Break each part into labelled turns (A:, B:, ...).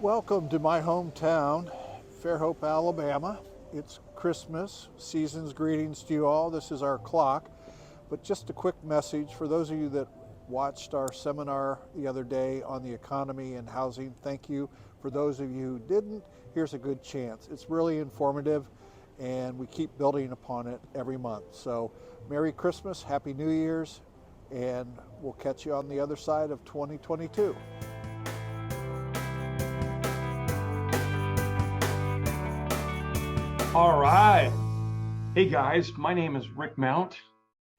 A: Welcome to my hometown, Fairhope, Alabama. It's Christmas. Season's greetings to you all. This is our clock. But just a quick message for those of you that watched our seminar the other day on the economy and housing. Thank you. For those of you who didn't, here's a good chance. It's really informative and we keep building upon it every month. So Merry Christmas, Happy New Year's, and we'll catch you on the other side of 2022.
B: All right. Hey guys, my name is Rick Mount.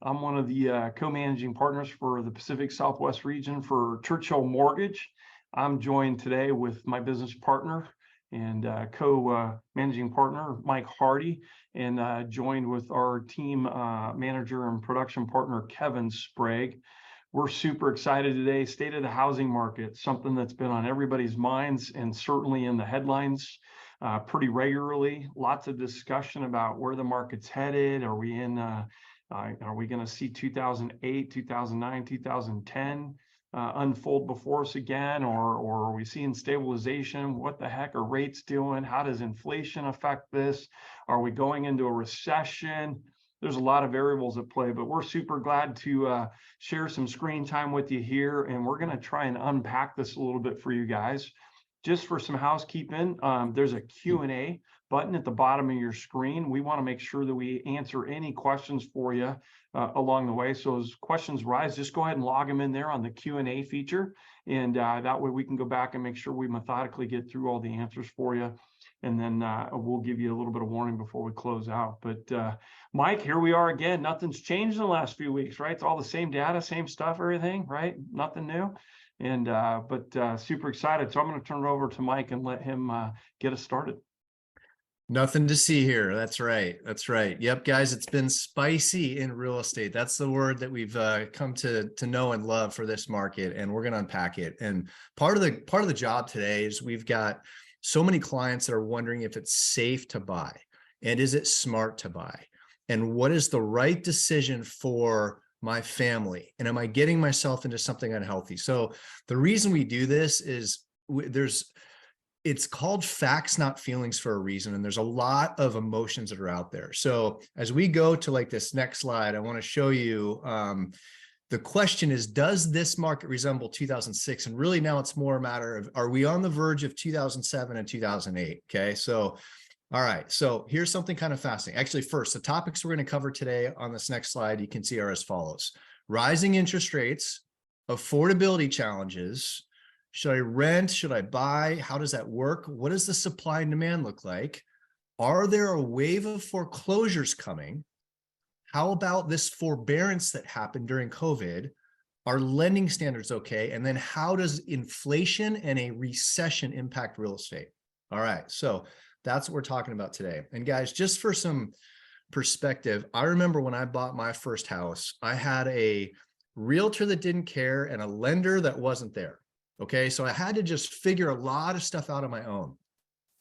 B: I'm one of the co-managing partners for the Pacific Southwest region for Churchill Mortgage. I'm joined today with my business partner and co-managing partner, Mike Hardy, and joined with our team manager and production partner, Kevin Sprague. We're super excited today. State of the housing market, something that's been on everybody's minds and certainly in the headlines pretty regularly. Lots of discussion about where the market's headed. Are we going to see 2008, 2009, 2010 unfold before us again, or are we seeing stabilization? What the heck are rates doing? How does inflation affect this? Are we going into a recession? There's a lot of variables at play, but we're super glad to share some screen time with you here, and we're going to try and unpack this a little bit for you guys. Just for some housekeeping, there's a Q&A button at the bottom of your screen. We want to make sure that we answer any questions for you along the way. So as questions rise, just go ahead and log them in there on the Q&A feature. And that way we can go back and make sure we methodically get through all the answers for you. And then we'll give you a little bit of warning before we close out. But Mike, here we are again. Nothing's changed in the last few weeks, right? It's all the same data, same stuff, everything, right? Nothing new. And but super excited. So I'm going to turn it over to Mike and let him get us started.
C: Nothing to see here. That's right. That's right. Yep, guys, it's been spicy in real estate. That's the word that we've come to know and love for this market, and we're going to unpack it. And part of the job today is we've got so many clients that are wondering if it's safe to buy, and is it smart to buy, and what is the right decision for my family, and am I getting myself into something unhealthy? So the reason we do this is it's called facts, not feelings, for a reason. And there's a lot of emotions that are out there. So as we go to like this next slide, I want to show you, the question is, does this market resemble 2006? And really now it's more a matter of, are we on the verge of 2007 and 2008? Okay. So all right, so here's something kind of fascinating. Actually, first, the topics we're going to cover today on this next slide, you can see are as follows: rising interest rates, affordability challenges, should I rent, should I buy, how does that work, what does the supply and demand look like, are there a wave of foreclosures coming, how about this forbearance that happened during COVID, are lending standards okay, and then how does inflation and a recession impact real estate? All right, so that's what we're talking about today. And guys, just for some perspective, I remember when I bought my first house, I had a realtor that didn't care and a lender that wasn't there. Okay, so I had to just figure a lot of stuff out on my own.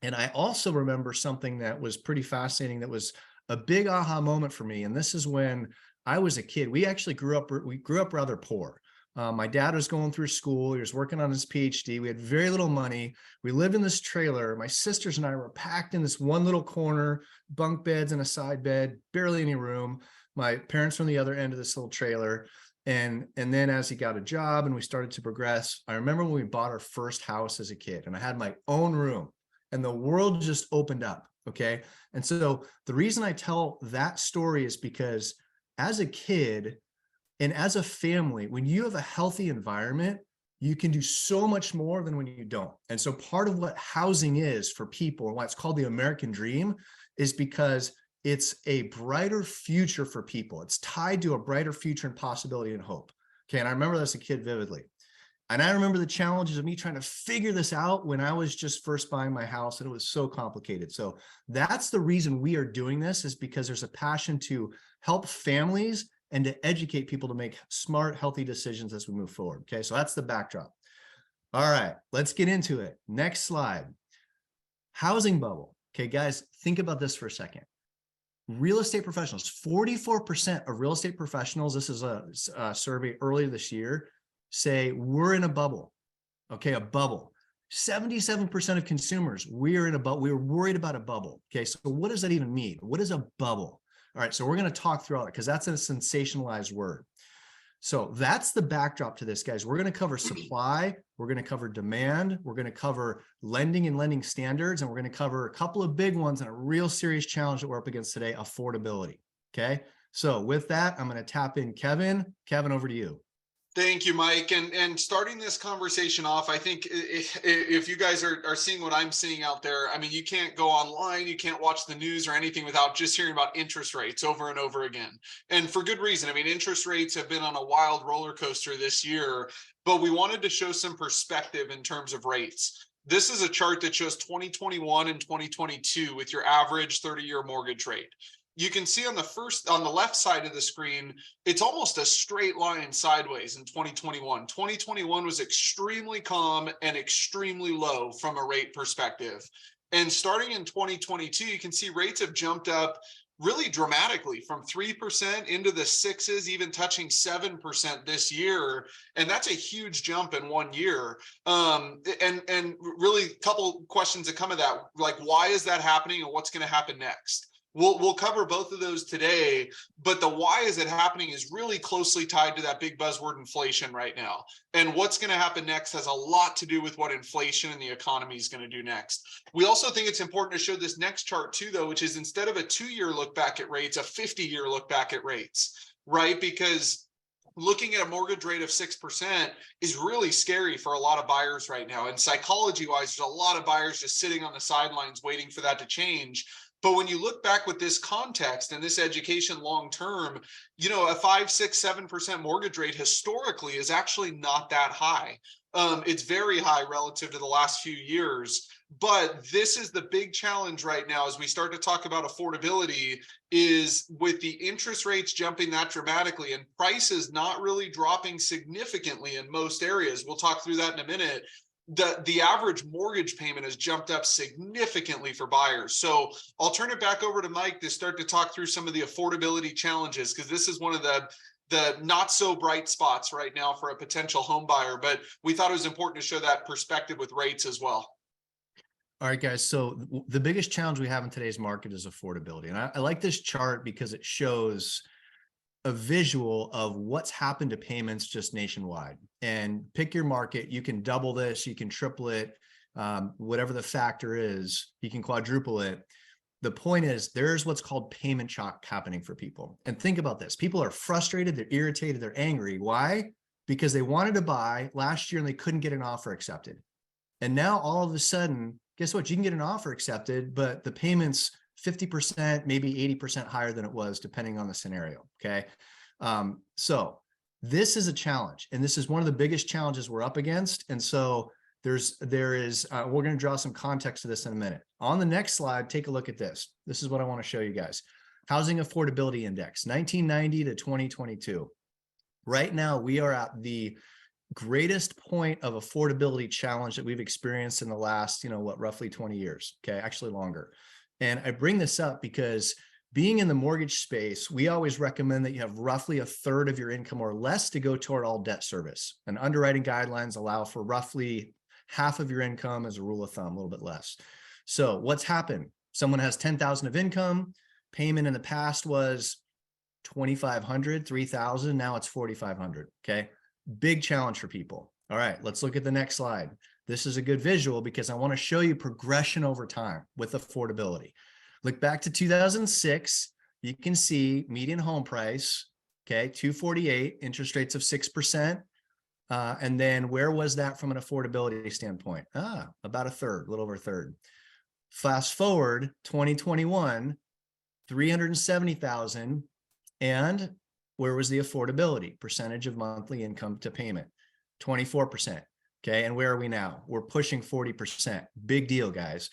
C: And I also remember something that was pretty fascinating, that was a big aha moment for me. And this is when I was a kid. We grew up rather poor. My dad was going through school. He was working on his PhD. We had very little money. We lived in this trailer. My sisters and I were packed in this one little corner, bunk beds and a side bed, barely any room. My parents were on the other end of this little trailer. And then as he got a job and we started to progress, I remember when we bought our first house as a kid, and I had my own room and the world just opened up. Okay. And so the reason I tell that story is because as a kid, and as a family, when you have a healthy environment, you can do so much more than when you don't. And so part of what housing is for people, and why it's called the American dream, is because it's a brighter future for people. It's tied to a brighter future and possibility and hope. Okay, and I remember that as a kid vividly. And I remember the challenges of me trying to figure this out when I was just first buying my house, and it was so complicated. So that's the reason we are doing this, is because there's a passion to help families and to educate people to make smart, healthy decisions as we move forward. Okay, so that's the backdrop. All right, let's get into it. Next slide. Housing bubble. Okay, guys, think about this for a second. Real estate professionals, 44% of real estate professionals, this is a survey earlier this year, say we're in a bubble. Okay, a bubble. 77% of consumers, we're worried about a bubble. Okay, so what does that even mean? What is a bubble? All right, so we're going to talk through all that because that's a sensationalized word. So that's the backdrop to this, guys. We're going to cover supply, we're going to cover demand, we're going to cover lending and lending standards, and we're going to cover a couple of big ones and a real serious challenge that we're up against today, affordability. Okay, so with that, I'm going to tap in Kevin. Kevin, over to you.
D: Thank you, Mike. And starting this conversation off, I think if you guys are seeing what I'm seeing out there, I mean, you can't go online, you can't watch the news or anything without just hearing about interest rates over and over again. And for good reason. I mean, interest rates have been on a wild roller coaster this year, but we wanted to show some perspective in terms of rates. This is a chart that shows 2021 and 2022 with your average 30-year mortgage rate. You can see on the left side of the screen, it's almost a straight line sideways in 2021. 2021 was extremely calm and extremely low from a rate perspective. And starting in 2022, you can see rates have jumped up really dramatically from 3% into the sixes, even touching 7% this year. And that's a huge jump in 1 year. And really a couple questions that come of that, like why is that happening and what's going to happen next? We'll cover both of those today, but the why is it happening is really closely tied to that big buzzword inflation right now. And what's going to happen next has a lot to do with what inflation and the economy is going to do next. We also think it's important to show this next chart too, though, which is instead of a 2-year look back at rates, a 50-year look back at rates, right? Because looking at a mortgage rate of 6% is really scary for a lot of buyers right now. And psychology-wise, there's a lot of buyers just sitting on the sidelines waiting for that to change. But when you look back with this context and this education long-term, you know, a 5, 6, 7% mortgage rate historically is actually not that high. It's very high relative to the last few years. But this is the big challenge right now as we start to talk about affordability is with the interest rates jumping that dramatically and prices not really dropping significantly in most areas. We'll talk through that in a minute. The average mortgage payment has jumped up significantly for buyers. So I'll turn it back over to Mike to start to talk through some of the affordability challenges, because this is one of the not so bright spots right now for a potential home buyer. But we thought it was important to show that perspective with rates as well.
C: All right, guys. So the biggest challenge we have in today's market is affordability. And I like this chart because it shows a visual of what's happened to payments just nationwide. And pick your market. You can double this, you can triple it, whatever the factor is, you can quadruple it. The point is there's what's called payment shock happening for people. And think about this. People are frustrated, they're irritated, they're angry. Why? Because they wanted to buy last year and they couldn't get an offer accepted. And now all of a sudden, guess what? You can get an offer accepted, but the payment's 50%, maybe 80% higher than it was, depending on the scenario. Okay. So this is a challenge, and this is one of the biggest challenges we're up against. And so we're going to draw some context to this in a minute. On the next slide, take a look at this. This is what I want to show you guys. Housing Affordability Index, 1990 to 2022. Right now, we are at the greatest point of affordability challenge that we've experienced in the last, roughly 20 years. Okay, actually longer. And I bring this up because being in the mortgage space, we always recommend that you have roughly a third of your income or less to go toward all debt service. And underwriting guidelines allow for roughly half of your income as a rule of thumb, a little bit less. So what's happened? Someone has 10,000 of income. Payment in the past was 2,500, 3,000. Now it's 4,500. Okay. Big challenge for people. All right, let's look at the next slide. This is a good visual because I want to show you progression over time with affordability. Look back to 2006. You can see median home price, okay, 248, interest rates of 6%. And then where was that from an affordability standpoint? About a third, a little over a third. Fast forward 2021, 370,000. And where was the affordability? Percentage of monthly income to payment, 24%. Okay, and where are we now? We're pushing 40%. Big deal, guys.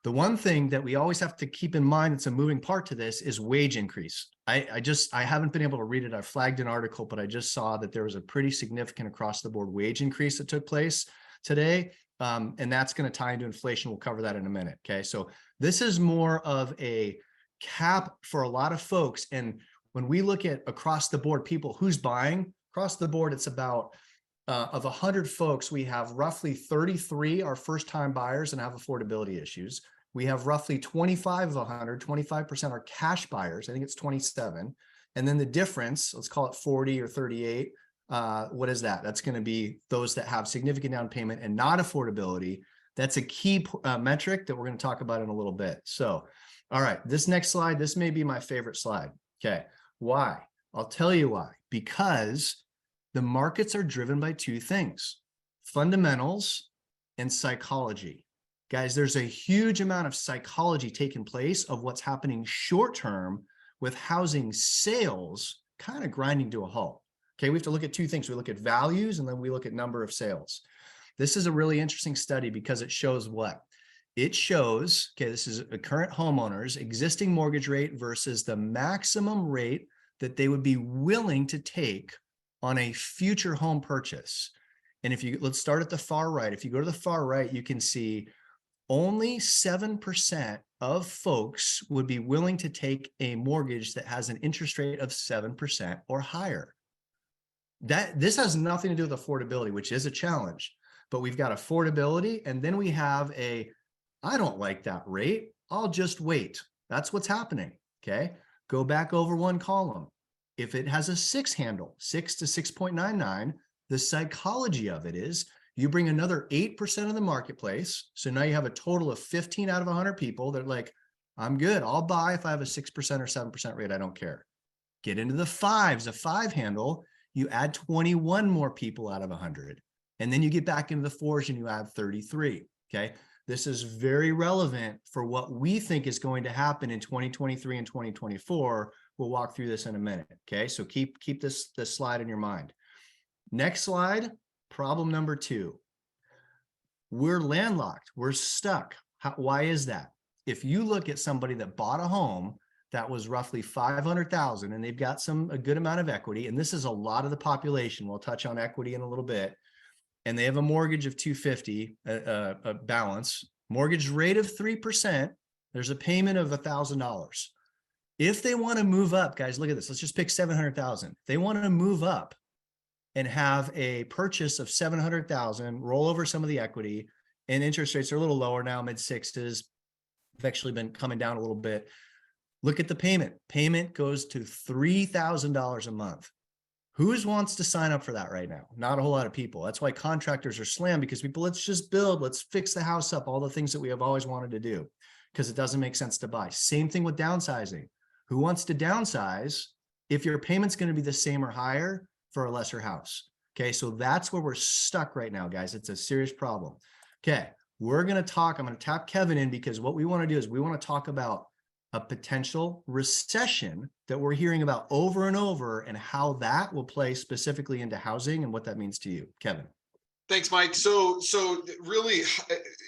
C: The one thing that we always have to keep in mind, it's a moving part to this, is wage increase. I haven't been able to read it. I flagged an article, but I just saw that there was a pretty significant across the board wage increase that took place today. And that's going to tie into inflation. We'll cover that in a minute. Okay, so this is more of a cap for a lot of folks. And when we look at across the board people who's buying, across the board, it's about of 100 folks, we have roughly 33 are first-time buyers and have affordability issues. We have roughly 25 of 100, 25% are cash buyers. I think it's 27. And then the difference, let's call it 40 or 38. What is that? That's going to be those that have significant down payment and not affordability. That's a key metric that we're going to talk about in a little bit. So, all right, this next slide, this may be my favorite slide. Okay, why? I'll tell you why. Because the markets are driven by two things: fundamentals and psychology. Guys, there's a huge amount of psychology taking place of what's happening short term with housing sales kind of grinding to a halt. Okay, we have to look at two things. We look at values and then we look at number of sales. This is a really interesting study because it shows what? It shows, okay, this is a current homeowner's existing mortgage rate versus the maximum rate that they would be willing to take on a future home purchase. And if you, let's start at the far right. If you go to the far right, you can see only 7% of folks would be willing to take a mortgage that has an interest rate of 7% or higher. This has nothing to do with affordability, which is a challenge, but we've got affordability. And then we have I don't like that rate, I'll just wait. That's what's happening. Okay. Go back over one column. If it has a 6 handle, 6 to 6.99, the psychology of it is you bring another 8% of the marketplace. So now you have a total of 15 out of 100 people that are like, I'm good. I'll buy if I have a 6% or 7% rate. I don't care. Get into the 5s, a 5 handle, you add 21 more people out of 100. And then you get back into the 4s and you add 33. Okay. This is very relevant for what we think is going to happen in 2023 and 2024. We'll walk through this in a minute. Okay. So keep this slide in your mind. Next slide. Problem number 2. We're landlocked. We're stuck. Why is that? If you look at somebody that bought a home that was roughly 500,000 and they've got a good amount of equity, and this is a lot of the population. We'll touch on equity in a little bit. And they have a mortgage of 250, a balance, mortgage rate of 3%. There's a payment of $1,000. If they want to move up, guys, look at this. Let's just pick 700,000. They want to move up and have a purchase of 700,000, roll over some of the equity, and interest rates are a little lower now, mid-6s. They've actually been coming down a little bit. Look at the payment. Payment goes to $3,000 a month. Who wants to sign up for that right now? Not a whole lot of people. That's why contractors are slammed, because people, let's just build, let's fix the house up, all the things that we have always wanted to do, because it doesn't make sense to buy. Same thing with downsizing. Who wants to downsize if your payment's going to be the same or higher for a lesser house? Okay, so that's where we're stuck right now, guys. It's a serious problem. Okay, I'm going to tap Kevin in, because what we want to do is we want to talk about a potential recession that we're hearing about over and over, and how that will play specifically into housing and what that means to you, Kevin.
D: Thanks, Mike. So really,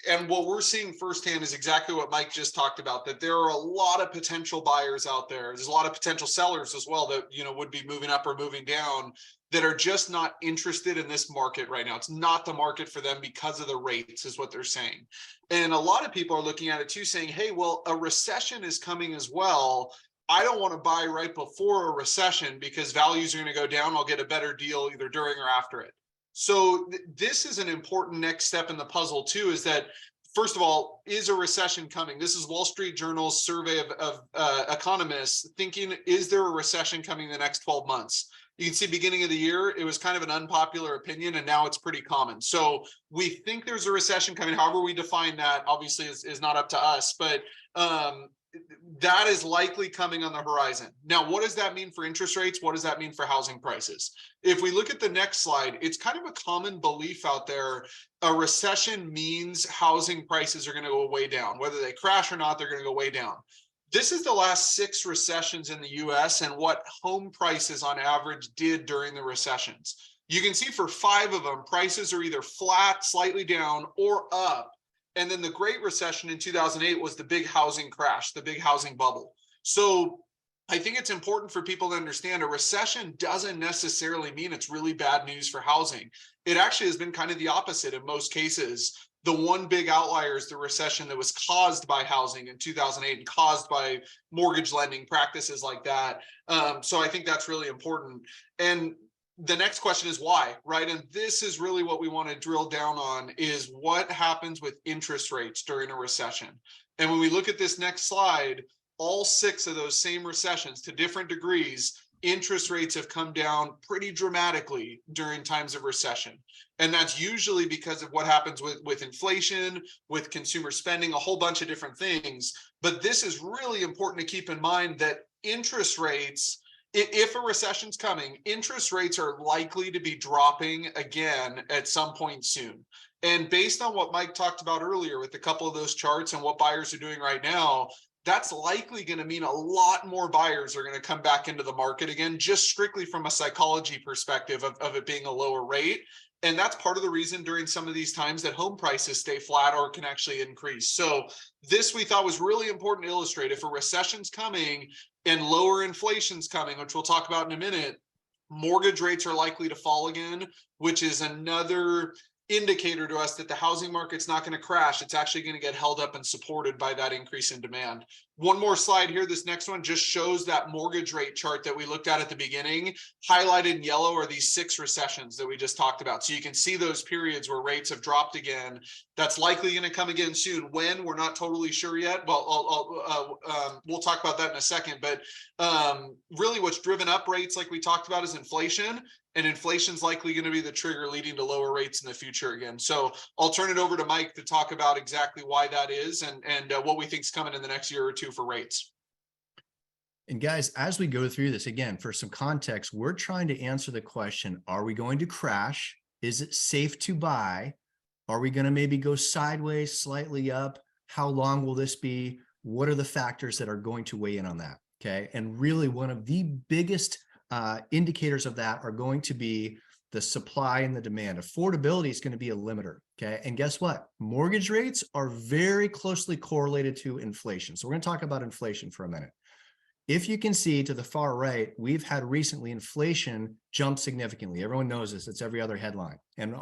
D: and what we're seeing firsthand is exactly what Mike just talked about, that there are a lot of potential buyers out there. There's a lot of potential sellers as well that, would be moving up or moving down, that are just not interested in this market right now. It's not the market for them because of the rates, is what they're saying. And a lot of people are looking at it too, saying, hey, well, a recession is coming as well. I don't want to buy right before a recession because values are going to go down. I'll get a better deal either during or after it. So this is an important next step in the puzzle too, is that, first of all, is a recession coming? This is Wall Street Journal's survey of economists thinking, is there a recession coming in the next 12 months? You can see beginning of the year, it was kind of an unpopular opinion, and now it's pretty common. So we think there's a recession coming. However we define that, obviously, is not up to us, but that is likely coming on the horizon. Now, what does that mean for interest rates? What does that mean for housing prices? If we look at the next slide, it's kind of a common belief out there. A recession means housing prices are going to go way down. Whether they crash or not, they're going to go way down. This is the last 6 recessions in the US and what home prices on average did during the recessions. You can see for 5 of them, prices are either flat, slightly down, or up. And then the Great Recession in 2008 was the big housing crash, the big housing bubble. So I think it's important for people to understand, a recession doesn't necessarily mean it's really bad news for housing. It actually has been kind of the opposite in most cases. The one big outlier is the recession that was caused by housing in 2008 and caused by mortgage lending practices like that. So I think that's really important. And the next question is why, right? And this is really what we want to drill down on, is what happens with interest rates during a recession. And when we look at this next slide, all 6 of those same recessions, to different degrees, interest rates have come down pretty dramatically during times of recession. And that's usually because of what happens with inflation, with consumer spending, a whole bunch of different things. But this is really important to keep in mind, that interest rates, if a recession's coming, interest rates are likely to be dropping again at some point soon. And based on what Mike talked about earlier with a couple of those charts and what buyers are doing right now, that's likely going to mean a lot more buyers are going to come back into the market again, just strictly from a psychology perspective of it being a lower rate. And that's part of the reason during some of these times that home prices stay flat or can actually increase. So this we thought was really important to illustrate. If a recession's coming and lower inflation's coming, which we'll talk about in a minute, mortgage rates are likely to fall again, which is another indicator to us that the housing market's not going to crash. It's actually going to get held up and supported by that increase in demand. One more slide here. This next one just shows that mortgage rate chart that we looked at the beginning. Highlighted in yellow are these 6 recessions that we just talked about. So you can see those periods where rates have dropped again. That's likely going to come again soon. When, we're not totally sure yet. Well, we'll talk about that in a second. But really what's driven up rates, like we talked about, is inflation. And inflation's likely going to be the trigger leading to lower rates in the future again. So I'll turn it over to Mike to talk about exactly why that is and what we think is coming in the next year or two for rates.
C: And guys, as we go through this, again, for some context, we're trying to answer the question, are we going to crash? Is it safe to buy? Are we going to maybe go sideways, slightly up? How long will this be? What are the factors that are going to weigh in on that? Okay. And really one of the biggest indicators of that are going to be the supply and the demand. Affordability is going to be a limiter. Okay. And guess what? Mortgage rates are very closely correlated to inflation. So we're going to talk about inflation for a minute. If you can see to the far right, we've had recently inflation jump significantly. Everyone knows this. It's every other headline, and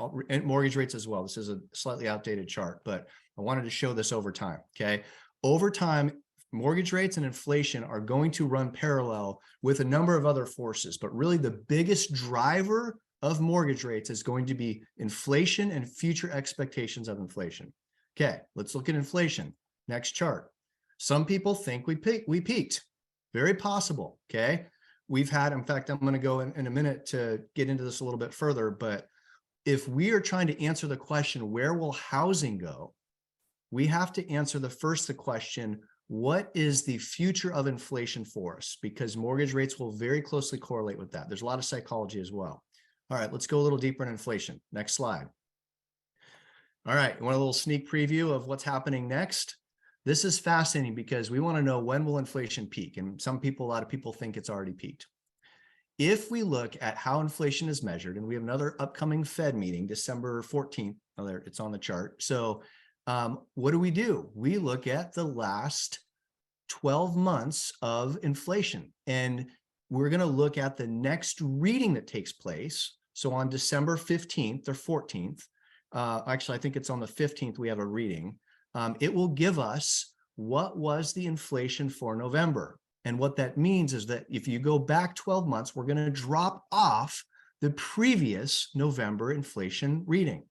C: mortgage rates as well. This is a slightly outdated chart, but I wanted to show this over time. Okay. Over time, mortgage rates and inflation are going to run parallel with a number of other forces, but really the biggest driver of mortgage rates is going to be inflation and future expectations of inflation. Okay, let's look at inflation. Next chart. Some people think we peaked. Very possible. Okay, we've had, in fact, I'm going to go in a minute to get into this a little bit further, but if we are trying to answer the question, where will housing go? We have to answer the question, what is the future of inflation for us? Because mortgage rates will very closely correlate with that. There's a lot of psychology as well. All right, let's go a little deeper in inflation. Next slide. All right, you want a little sneak preview of what's happening next? This is fascinating because we want to know, when will inflation peak? And a lot of people think it's already peaked. If we look at how inflation is measured, and we have another upcoming Fed meeting, December 14th, oh, there, it's on the chart. So what do? We look at the last 12 months of inflation, and we're going to look at the next reading that takes place. So on December 15th or 14th, actually, I think it's on the 15th, we have a reading. It will give us what was the inflation for November. And what that means is that if you go back 12 months, we're going to drop off the previous November inflation reading.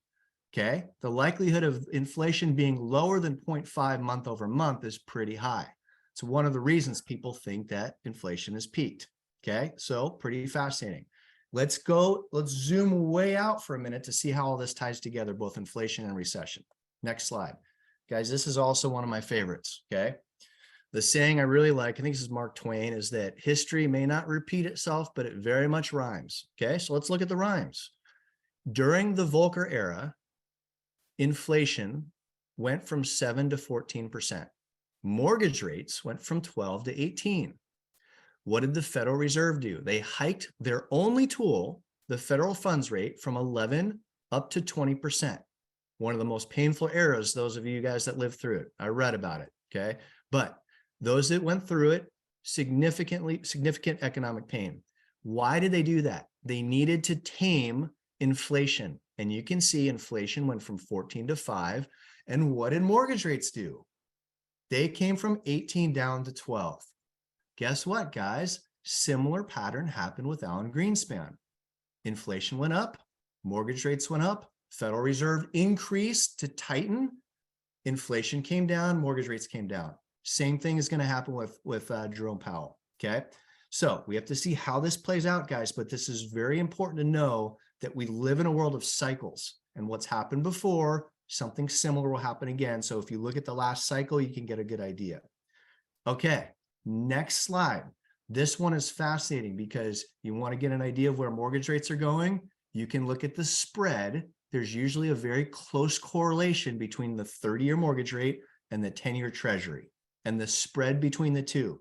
C: Okay, the likelihood of inflation being lower than 0.5 month over month is pretty high. It's one of the reasons people think that inflation has peaked. Okay, so pretty fascinating. Let's zoom way out for a minute to see how all this ties together, both inflation and recession. Next slide. Guys, this is also one of my favorites. Okay, the saying I really like, I think this is Mark Twain, is that history may not repeat itself, but it very much rhymes. Okay, so let's look at the rhymes. During the Volcker era, inflation went from 7 to 14%. Mortgage rates went from 12 to 18. What did the Federal Reserve do? They hiked their only tool, the federal funds rate, from 11 up to 20%. One of the most painful eras, those of you guys that lived through it. I read about it, okay? But those that went through it, significant economic pain. Why did they do that? They needed to tame inflation. And you can see inflation went from 14 to 5. And what did mortgage rates do? They came from 18 down to 12. Guess what, guys? Similar pattern happened with Alan Greenspan. inflation went up, mortgage rates went up, Federal Reserve increased to tighten, inflation came down, mortgage rates came down. Same thing is going to happen with Jerome Powell. Okay. So we have to see how this plays out, guys, but this is very important to know that we live in a world of cycles, and what's happened before, something similar will happen again. So if you look at the last cycle, you can get a good idea. Okay. Next slide. This one is fascinating because you want to get an idea of where mortgage rates are going. You can look at the spread. There's usually a very close correlation between the 30-year mortgage rate and the 10-year treasury and the spread between the two.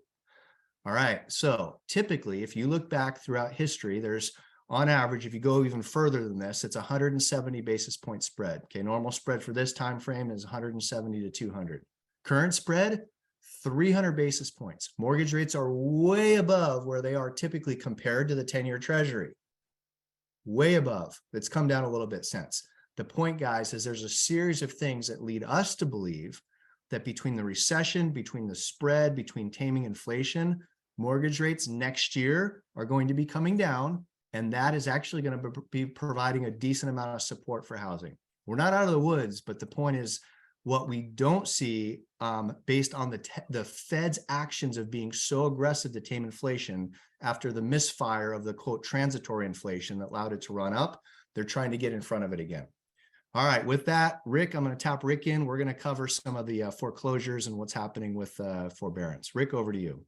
C: All right. So typically, if you look back throughout history, there's on average, if you go even further than this, it's 170 basis point spread. Okay. Normal spread for this time frame is 170 to 200. Current spread, 300 basis points. Mortgage rates are way above where they are typically compared to the 10-year treasury. Way above. It's come down a little bit since. The point, guys, is there's a series of things that lead us to believe that between the recession, between the spread, between taming inflation, mortgage rates next year are going to be coming down, and that is actually going to be providing a decent amount of support for housing. We're not out of the woods, but the point is what we don't see based on the Fed's actions of being so aggressive to tame inflation after the misfire of the quote transitory inflation that allowed it to run up. They're trying to get in front of it again. All right, with that, Rick, I'm going to tap Rick in. We're going to cover some of the foreclosures and what's happening with forbearance. Rick, over to you.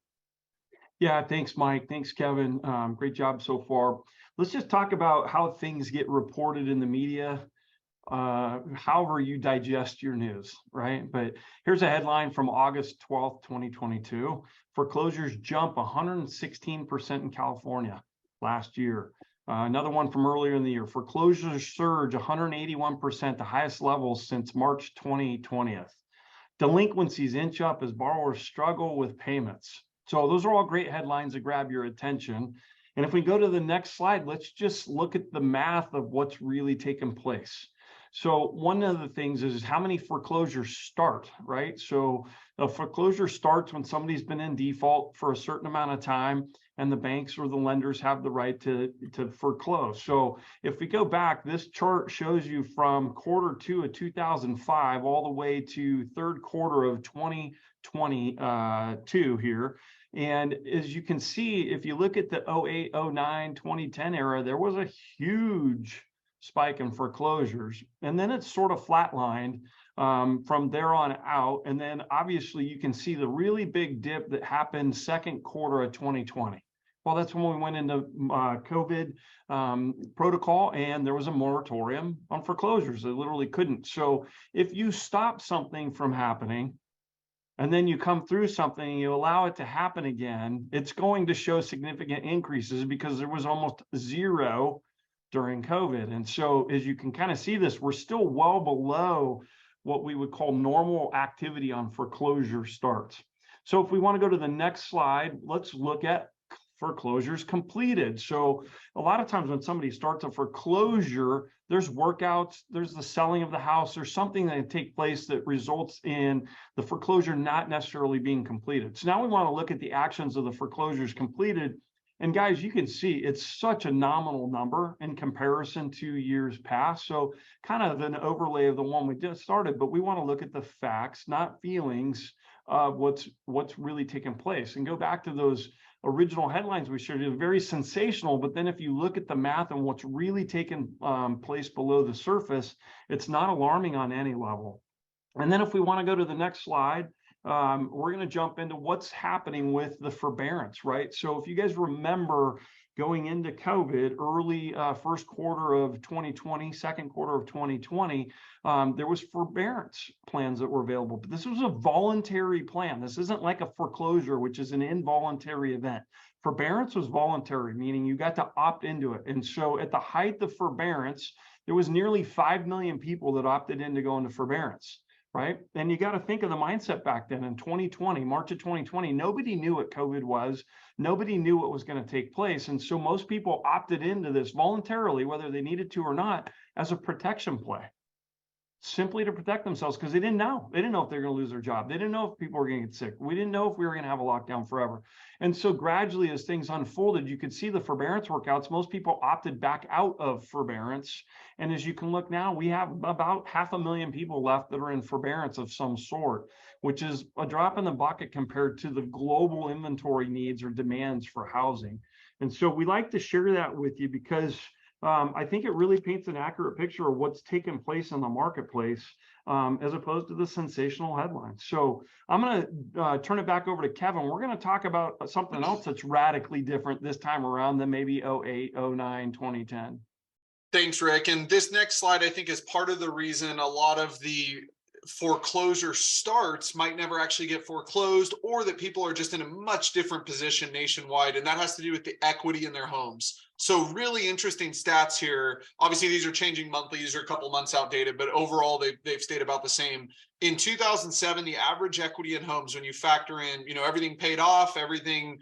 B: Yeah, thanks, Mike. Thanks, Kevin. Great job so far. Let's just talk about how things get reported in the media, however you digest your news, right? But here's a headline from August 12th, 2022. Foreclosures jump 116% in California last year. Another one from earlier in the year. Foreclosures surge 181%, the highest levels since March 2020. Delinquencies inch up as borrowers struggle with payments. So those are all great headlines that grab your attention. And if we go to the next slide, let's just look at the math of what's really taken place. So one of the things is how many foreclosures start, right? So a foreclosure starts when somebody's been in default for a certain amount of time and the banks or the lenders have the right to foreclose. So if we go back, this chart shows you from Q2 of 2005 all the way to third quarter of 2022 here. And as you can see, if you look at the 08, 09, 2010 era, there was a huge spike in foreclosures. And then it's sort of flatlined from there on out. And then obviously you can see the really big dip that happened second quarter of 2020. Well, that's when we went into COVID protocol and there was a moratorium on foreclosures. They literally couldn't. So if you stop something from happening, and then you come through something and you allow it to happen again, it's going to show significant increases because there was almost zero during COVID. And so as you can kind of see this, we're still well below what we would call normal activity on foreclosure starts. So if we want to go to the next slide, let's look at foreclosures completed. So a lot of times when somebody starts a foreclosure, there's workouts, there's the selling of the house, there's something that takes place that results in the foreclosure not necessarily being completed. So now we want to look at the actions of the foreclosures completed. And guys, you can see it's such a nominal number in comparison to years past. So kind of an overlay of the one we just started, but we want to look at the facts, not feelings of what's really taken place, and go back to those original headlines we showed you. Very sensational, but then if you look at the math and what's really taken place below the surface, it's not alarming on any level. And then if we want to go to the next slide, we're going to jump into what's happening with the forbearance, right? So if you guys remember going into COVID, early first quarter of 2020, second quarter of 2020, there was forbearance plans that were available, but this was a voluntary plan. This isn't like a foreclosure, which is an involuntary event. Forbearance was voluntary, meaning you got to opt into it. And so at the height of forbearance, there was nearly 5 million people that opted in to go into forbearance. Right. And you got to think of the mindset back then in 2020, March of 2020, nobody knew what COVID was. Nobody knew what was going to take place. And so most people opted into this voluntarily, whether they needed to or not, as a protection play. simply to protect themselves because they didn't know. They didn't know if they're going to lose their job. They didn't know if people were going to get sick. We didn't know if we were going to have a lockdown forever. And so gradually, as things unfolded, you could see the forbearance workouts. Most people opted back out of forbearance. And as you can look now, we have about 500,000 people left that are in forbearance of some sort, which is a drop in the bucket compared to the global inventory needs or demands for housing. And so we like to share that with you because I think it really paints an accurate picture of what's taken place in the marketplace as opposed to the sensational headlines. So I'm going to turn it back over to Kevin. We're going to talk about something else that's radically different this time around than maybe 08, 09, 2010.
D: Thanks, Rick. And this next slide, I think, is part of the reason a lot of the foreclosure starts might never actually get foreclosed, or that people are just in a much different position nationwide. And that has to do with the equity in their homes. So really interesting stats here. Obviously, these are changing monthly. These are a couple months outdated, but overall, they've stayed about the same. In 2007, the average equity in homes, when you factor in, everything paid off, everything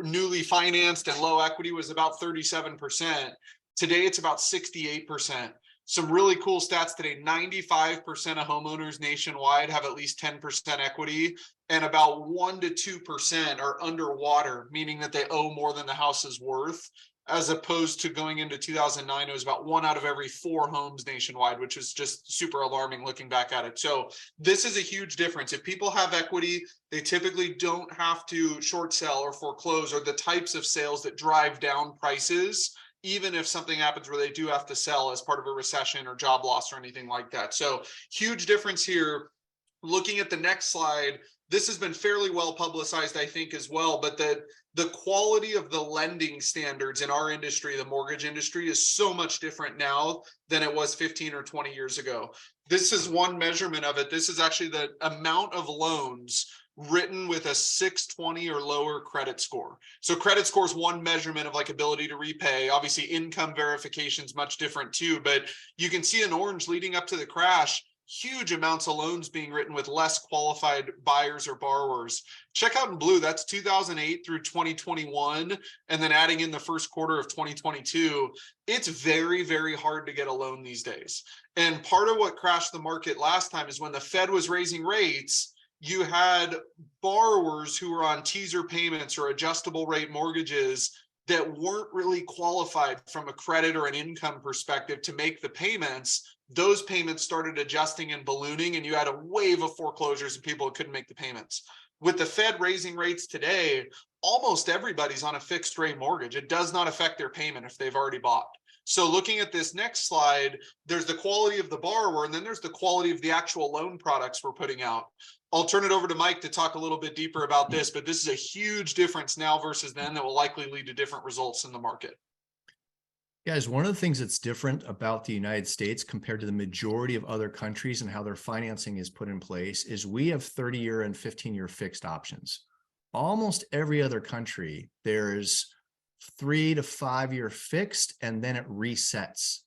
D: newly financed and low equity, was about 37%. Today, it's about 68%. Some really cool stats today. 95% of homeowners nationwide have at least 10% equity, and about 1 to 2% are underwater, meaning that they owe more than the house is worth, as opposed to going into 2009, it was about 1 out of every 4 homes nationwide, which is just super alarming looking back at it. So this is a huge difference. If people have equity, they typically don't have to short sell or foreclose, or the types of sales that drive down prices, even if something happens where they do have to sell as part of a recession or job loss or anything like that. So huge difference here. Looking at the next slide, this has been fairly well publicized, I think, as well, but the quality of the lending standards in our industry, the mortgage industry, is so much different now than it was 15 or 20 years ago. This is one measurement of it. This is actually the amount of loans written with a 620 or lower credit score. So credit score is one measurement of ability to repay. Obviously, income verification is much different too, but you can see in orange leading up to the crash, huge amounts of loans being written with less qualified buyers or borrowers. Check out in blue, that's 2008 through 2021, and then adding in the first quarter of 2022. It's very, very hard to get a loan these days. And part of what crashed the market last time is when the Fed was raising rates, you had borrowers who were on teaser payments or adjustable rate mortgages that weren't really qualified from a credit or an income perspective to make the payments. Those payments started adjusting and ballooning, and you had a wave of foreclosures and people couldn't make the payments. With the Fed raising rates today, almost everybody's on a fixed rate mortgage. It does not affect their payment if they've already bought. So looking at this next slide, there's the quality of the borrower, and then there's the quality of the actual loan products we're putting out. I'll turn it over to Mike to talk a little bit deeper about this, but this is a huge difference now versus then that will likely lead to different results in the market.
C: Guys, one of the things that's different about the United States compared to the majority of other countries and how their financing is put in place is we have 30-year and 15-year fixed options. Almost every other country, there's 3 to 5 year fixed, and then it resets.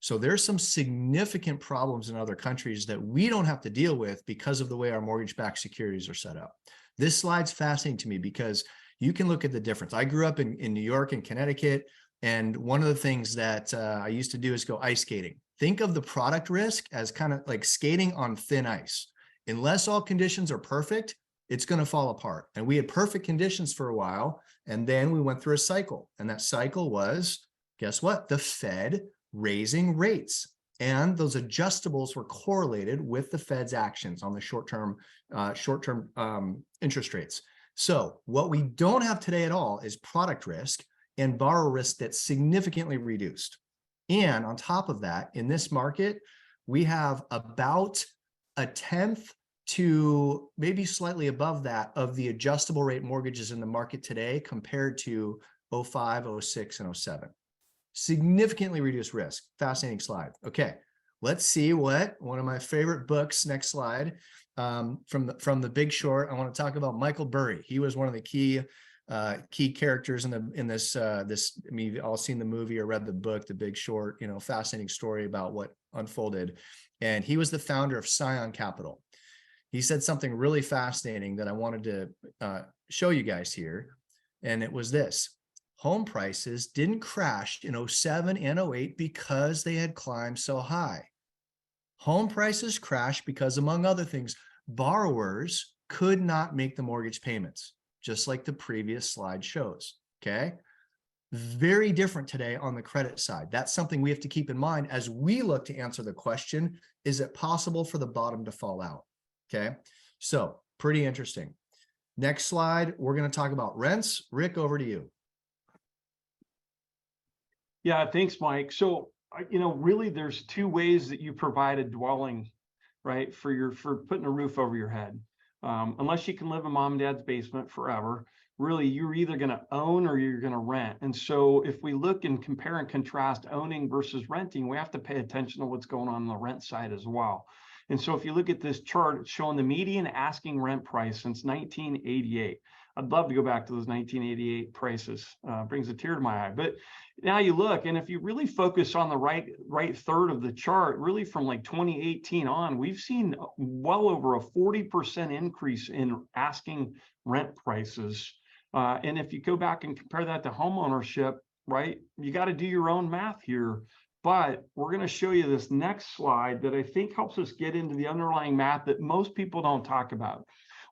C: So there's some significant problems in other countries that we don't have to deal with because of the way our mortgage-backed securities are set up. This slide's fascinating to me because you can look at the difference. I grew up in New York and Connecticut, and one of the things that I used to do is go ice skating. Think of the product risk as kind of like skating on thin ice. Unless all conditions are perfect, it's going to fall apart. And we had perfect conditions for a while, and then we went through a cycle. And that cycle was, guess what? The Fed raising rates. And those adjustables were correlated with the Fed's actions on the short-term interest rates. So what we don't have today at all is product risk and borrower risk that's significantly reduced. And on top of that, in this market, we have about a tenth to maybe slightly above that of the adjustable rate mortgages in the market today compared to 05, 06, and 07. Significantly reduced risk. Fascinating slide. Okay, let's see what one of my favorite books, next slide, from the Big Short. I want to talk about Michael Burry. He was one of the key characters in this. I mean, you've all seen the movie or read the book, The Big Short. Fascinating story about what unfolded. And he was the founder of Scion Capital. He said something really fascinating that I wanted to show you guys here, and it was this. Home prices didn't crash in 07 and 08 because they had climbed so high. Home prices crashed because, among other things, borrowers could not make the mortgage payments, just like the previous slide shows, okay? Very different today on the credit side. That's something we have to keep in mind as we look to answer the question, is it possible for the bottom to fall out? Okay, so pretty interesting. Next slide, we're going to talk about rents. Rick, over to you.
B: Yeah, thanks, Mike. So, really there's two ways that you provide a dwelling, right, for putting a roof over your head. Unless you can live in mom and dad's basement forever, really you're either going to own or you're going to rent. And so if we look and compare and contrast owning versus renting, we have to pay attention to what's going on the rent side as well. And so if you look at this chart, it's showing the median asking rent price since 1988. I'd love to go back to those 1988 prices. Brings a tear to my eye. But now you look, and if you really focus on the right third of the chart, really from like 2018 on, we've seen well over a 40% increase in asking rent prices. And if you go back and compare that to home ownership, right, you got to do your own math here. But we're going to show you this next slide that I think helps us get into the underlying math that most people don't talk about.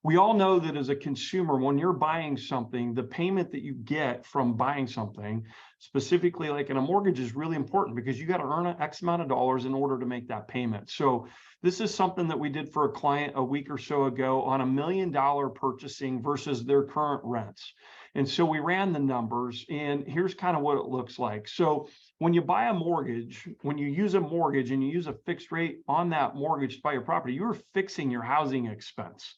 B: We all know that as a consumer, when you're buying something, the payment that you get from buying something, specifically like in a mortgage, is really important because you got to earn an X amount of dollars in order to make that payment. So this is something that we did for a client a week or so ago on $1 million purchasing versus their current rents. And so we ran the numbers, and here's kind of what it looks like. So when you buy a mortgage, when you use a mortgage and you use a fixed rate on that mortgage to buy your property, you're fixing your housing expense.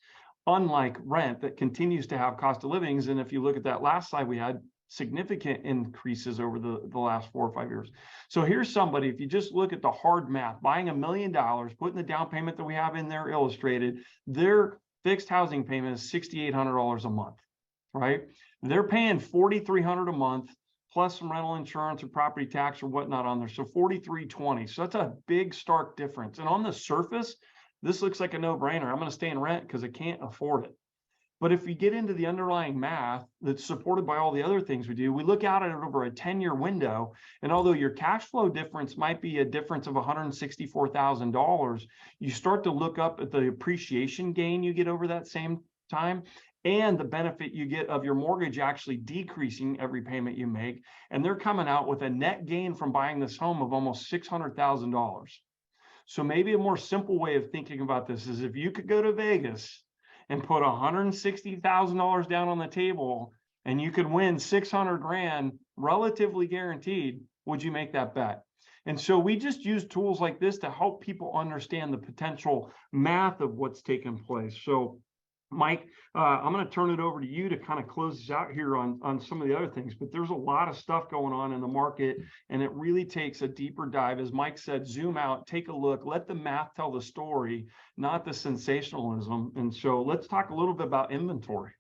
B: Unlike rent that continues to have cost of livings. And if you look at that last slide, we had significant increases over the last 4 or 5 years. So here's somebody, if you just look at the hard math, buying $1 million, putting the down payment that we have in there illustrated, their fixed housing payment is $6,800 a month, right? They're paying $4,300 a month plus some rental insurance or property tax or whatnot on there. So $4,320. So that's a big stark difference. And on the surface, this looks like a no-brainer. I'm going to stay in rent because I can't afford it. But if we get into the underlying math that's supported by all the other things we do, we look out at it over a 10-year window. And although your cash flow difference might be a difference of $164,000, you start to look up at the appreciation gain you get over that same time and the benefit you get of your mortgage actually decreasing every payment you make. And they're coming out with a net gain from buying this home of almost $600,000. So maybe a more simple way of thinking about this is if you could go to Vegas and put $160,000 down on the table and you could win 600 grand relatively guaranteed, would you make that bet? And so we just use tools like this to help people understand the potential math of what's taking place. So Mike, I'm going to turn it over to you to kind of close this out here on some of the other things, but there's a lot of stuff going on in the market, and it really takes a deeper dive. As Mike said, zoom out, take a look, let the math tell the story, not the sensationalism. And so let's talk a little bit about inventory.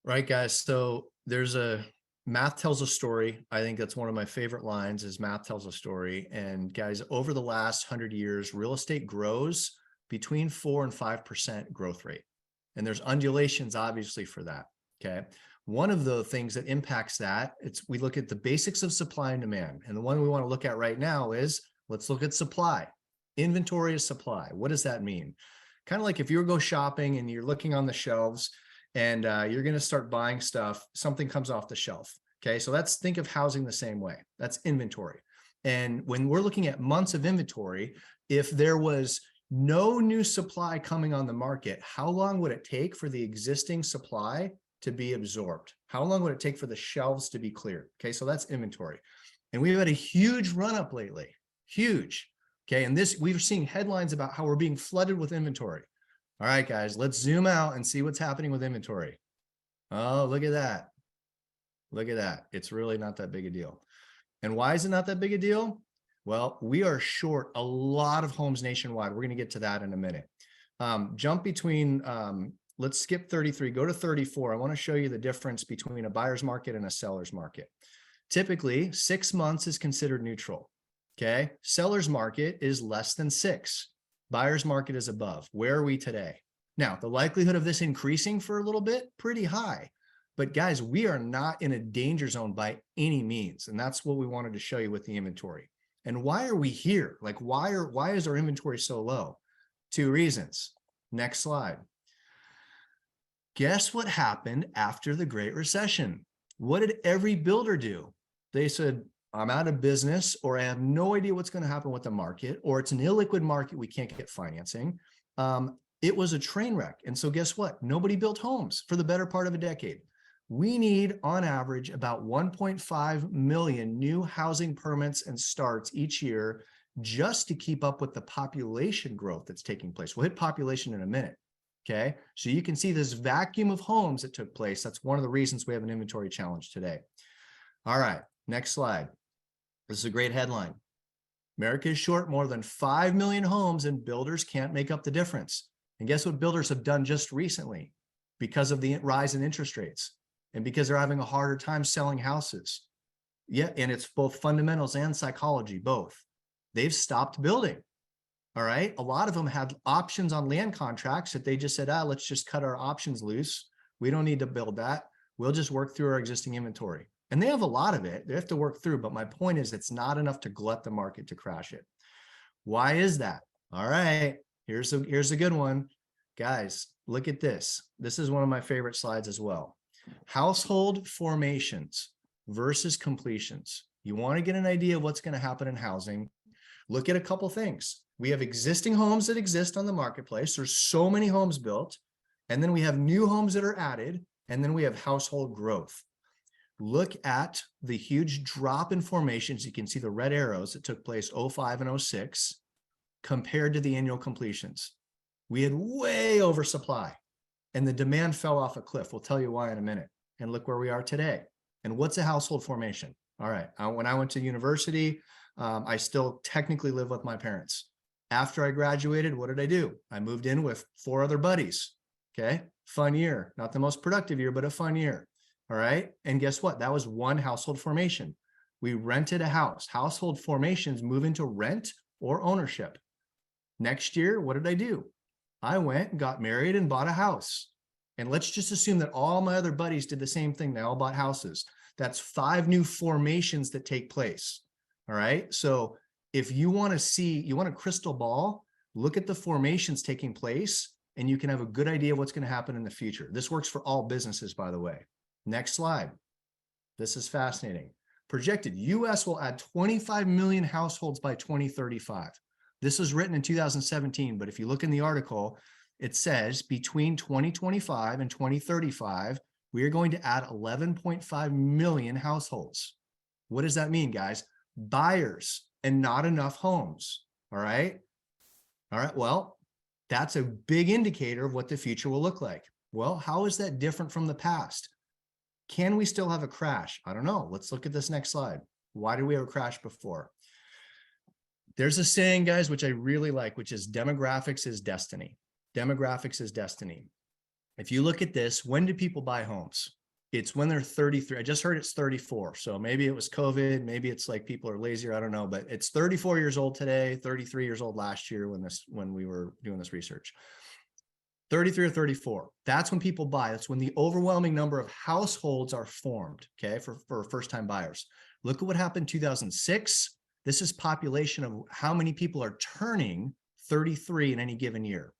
C: Right, guys. So there's a math tells a story. I think that's one of my favorite lines is math tells a story. And guys, over the last 100 years, real estate grows between 4 and 5% growth rate. And there's undulations obviously for that, okay? One of the things that impacts that, we look at the basics of supply and demand. And the one we want to look at right now is, let's look at supply. Inventory is supply. What does that mean? Kind of like if you go shopping and you're looking on the shelves and you're going to start buying stuff, something comes off the shelf, okay? So think of housing the same way. That's inventory. And when we're looking at months of inventory, if there was no new supply coming on the market, how long would it take for the existing supply to be absorbed? How long would it take for the shelves to be cleared? Okay, so that's inventory. And we've had a huge run up lately, huge. Okay, and we're seeing headlines about how we're being flooded with inventory. All right, guys, let's zoom out and see what's happening with inventory. Oh, look at that. Look at that. It's really not that big a deal. And why is it not that big a deal? Well, we are short a lot of homes nationwide. We're going to get to that in a minute. Jump between, let's skip 33, go to 34. I want to show you the difference between a buyer's market and a seller's market. Typically, 6 months is considered neutral. Okay. Seller's market is less than 6. Buyer's market is above. Where are we today? Now, the likelihood of this increasing for a little bit, pretty high. But guys, we are not in a danger zone by any means. And that's what we wanted to show you with the inventory. And why are we here? Like, why is our inventory so low? 2 reasons. Next slide. Guess what happened after the Great Recession? What did every builder do? They said, I'm out of business, or I have no idea what's going to happen with the market, or it's an illiquid market, we can't get financing. It was a train wreck. And so guess what? Nobody built homes for the better part of a decade. We need, on average, about 1.5 million new housing permits and starts each year just to keep up with the population growth that's taking place. We'll hit population in a minute. Okay, so you can see this vacuum of homes that took place. That's one of the reasons we have an inventory challenge today. All right, next slide. This is a great headline. America is short more than 5 million homes and builders can't make up the difference. And guess what builders have done just recently? Because of the rise in interest rates and because they're having a harder time selling houses. Yeah, and it's both fundamentals and psychology, both. They've stopped building. All right. A lot of them had options on land contracts that they just said, let's just cut our options loose. We don't need to build that. We'll just work through our existing inventory. And they have a lot of it. They have to work through. But my point is, it's not enough to glut the market to crash it. Why is that? All right. Here's a good one. Guys, look at this. This is one of my favorite slides as well. Household formations versus completions. You want to get an idea of what's going to happen in housing. Look at a couple things. We have existing homes that exist on the marketplace. There's so many homes built. And then we have new homes that are added. And then we have household growth. Look at the huge drop in formations. You can see the red arrows that took place 05 and 06 compared to the annual completions. We had way oversupply and the demand fell off a cliff. We'll tell you why in a minute. And look where we are today. And what's a household formation? All right. When I went to university, I still technically live with my parents. After I graduated, what did I do? I moved in with 4 other buddies. Okay. Fun year. Not the most productive year, but a fun year. All right. And guess what? That was one household formation. We rented a house. Household formations move into rent or ownership. Next year, what did I do? I went and got married and bought a house. And let's just assume that all my other buddies did the same thing. They all bought houses. That's 5 new formations that take place. All right. So if you want to see, you want a crystal ball, look at the formations taking place and you can have a good idea of what's going to happen in the future. This works for all businesses, by the way. Next slide. This is fascinating. Projected US will add 25 million households by 2035. This was written in 2017, but if you look in the article, it says between 2025 and 2035, we are going to add 11.5 million households. What does that mean, guys? Buyers and not enough homes. All right. All right. Well, that's a big indicator of what the future will look like. Well, how is that different from the past? Can we still have a crash? I don't know. Let's look at this next slide. Why did we have a crash before? There's a saying, guys, which I really like, which is demographics is destiny. Demographics is destiny. If you look at this, when do people buy homes? It's when they're 33. I just heard it's 34. So maybe it was COVID. Maybe it's like people are lazier. I don't know, but it's 34 years old today, 33 years old last year when we were doing this research. 33 or 34. That's when people buy. That's when the overwhelming number of households are formed, okay, for first-time buyers. Look at what happened in 2006. This is population of how many people are turning 33 in any given year.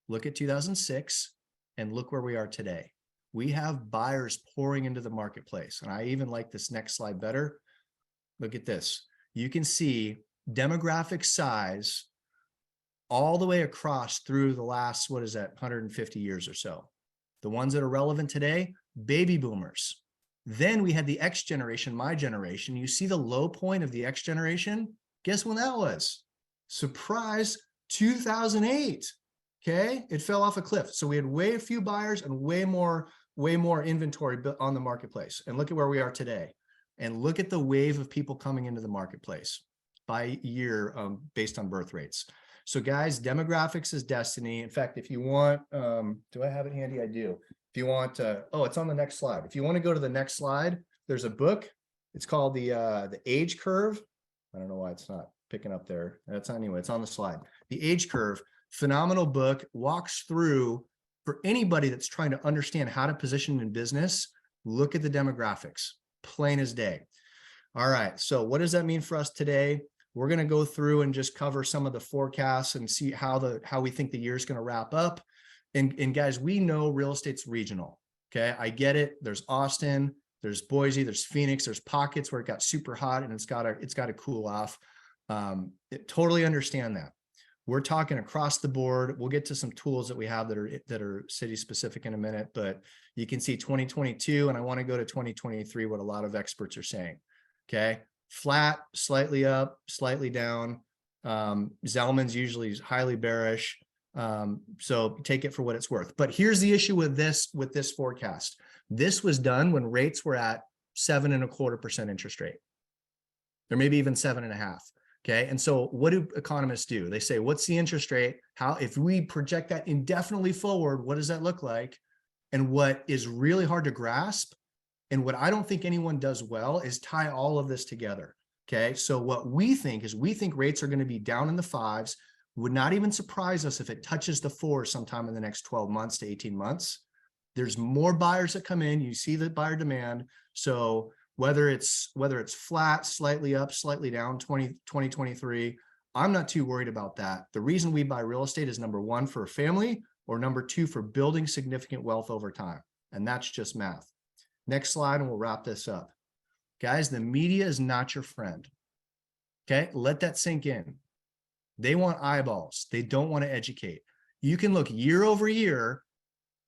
C: Look at 2006 and look where we are today. We have buyers pouring into the marketplace. And I even like this next slide better. Look at this. You can see demographic size all the way across through the last, 150 years or so. The ones that are relevant today, baby boomers. Then we had the X generation, my generation. You see the low point of the X generation? Guess when that was? Surprise, 2008. Okay, it fell off a cliff. So we had way few buyers and way more inventory on the marketplace. And look at where we are today. And look at the wave of people coming into the marketplace by year based on birth rates. So guys, demographics is destiny. In fact, if you want, do I have it handy? I do. If you want, it's on the next slide. If you want to go to the next slide, there's a book. It's called the Age Curve. I don't know why it's not picking up there. Anyway, it's on the slide. The Age Curve, phenomenal book, walks through for anybody that's trying to understand how to position in business. Look at the demographics, plain as day. All right. So what does that mean for us today? We're going to go through and just cover some of the forecasts and see how we think the year is going to wrap up. And guys, we know real estate's regional. Okay. I get it. There's Austin, there's Boise, there's Phoenix, there's pockets where it got super hot and it's got to cool off. Totally understand that. We're talking across the board. We'll get to some tools that we have that are city specific in a minute, but you can see 2022, and I want to go to 2023, what a lot of experts are saying. Okay. Flat, slightly up, slightly down. Zellman's usually highly bearish. So take it for what it's worth. But here's the issue with this forecast. This was done when rates were at 7.25% interest rate, or maybe even 7.5. Okay. And so what do economists do? They say, what's the interest rate? If we project that indefinitely forward, what does that look like? And what is really hard to grasp, and what I don't think anyone does well, is tie all of this together. Okay. So what we think rates are going to be down in the 5s. Would not even surprise us if it touches the 4s sometime in the next 12 months to 18 months. There's more buyers that come in. You see the buyer demand. So whether it's flat, slightly up, slightly down, 2023, I'm not too worried about that. The reason we buy real estate is, number one, for a family, or number two, for building significant wealth over time. And that's just math. Next slide, and we'll wrap this up. Guys, the media is not your friend. Okay, let that sink in. They want eyeballs. They don't want to educate. You can look year over year.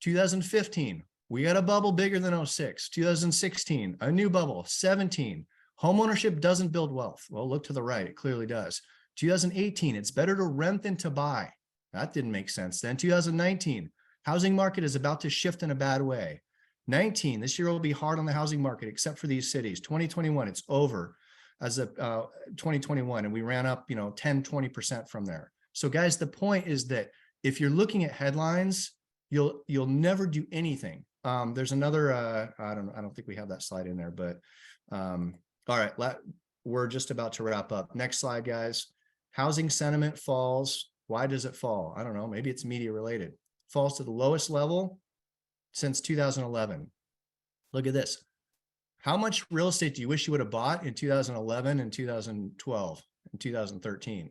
C: 2015, we got a bubble bigger than 06. 2016, a new bubble. 17, homeownership doesn't build wealth. Well, look to the right. It clearly does. 2018, it's better to rent than to buy. That didn't make sense then. 2019, housing market is about to shift in a bad way. 19, this year will be hard on the housing market, except for these cities. 2021, it's over as of 2021. And we ran up, 10, 20% from there. So guys, the point is that if you're looking at headlines, you'll never do anything. There's another, I don't think we have that slide in there, but all right, we're just about to wrap up. Next slide, guys. Housing sentiment falls. Why does it fall? I don't know. Maybe it's media related. Falls to the lowest level since 2011. Look at this. How much real estate do you wish you would have bought in 2011 and 2012 and 2013?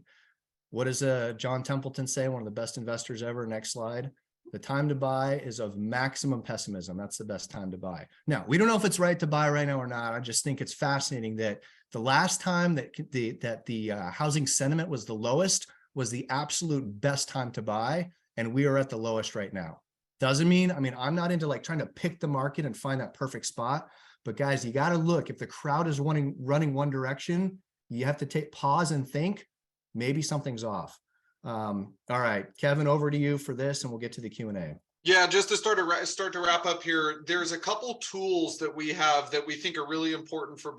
C: What does John Templeton say, one of the best investors ever? Next slide. The time to buy is of maximum pessimism. That's the best time to buy. Now, we don't know if it's right to buy right now or not. I just think it's fascinating that the last time that the housing sentiment was the lowest was the absolute best time to buy, and we are at the lowest right now. Doesn't mean, I'm not into trying to pick the market and find that perfect spot, but guys, you got to look. If the crowd is running one direction, you have to pause and think, maybe something's off. All right, Kevin, over to you for this, and we'll get to the Q&A.
D: Yeah, just to start to wrap up here, there's a couple tools that we have that we think are really important for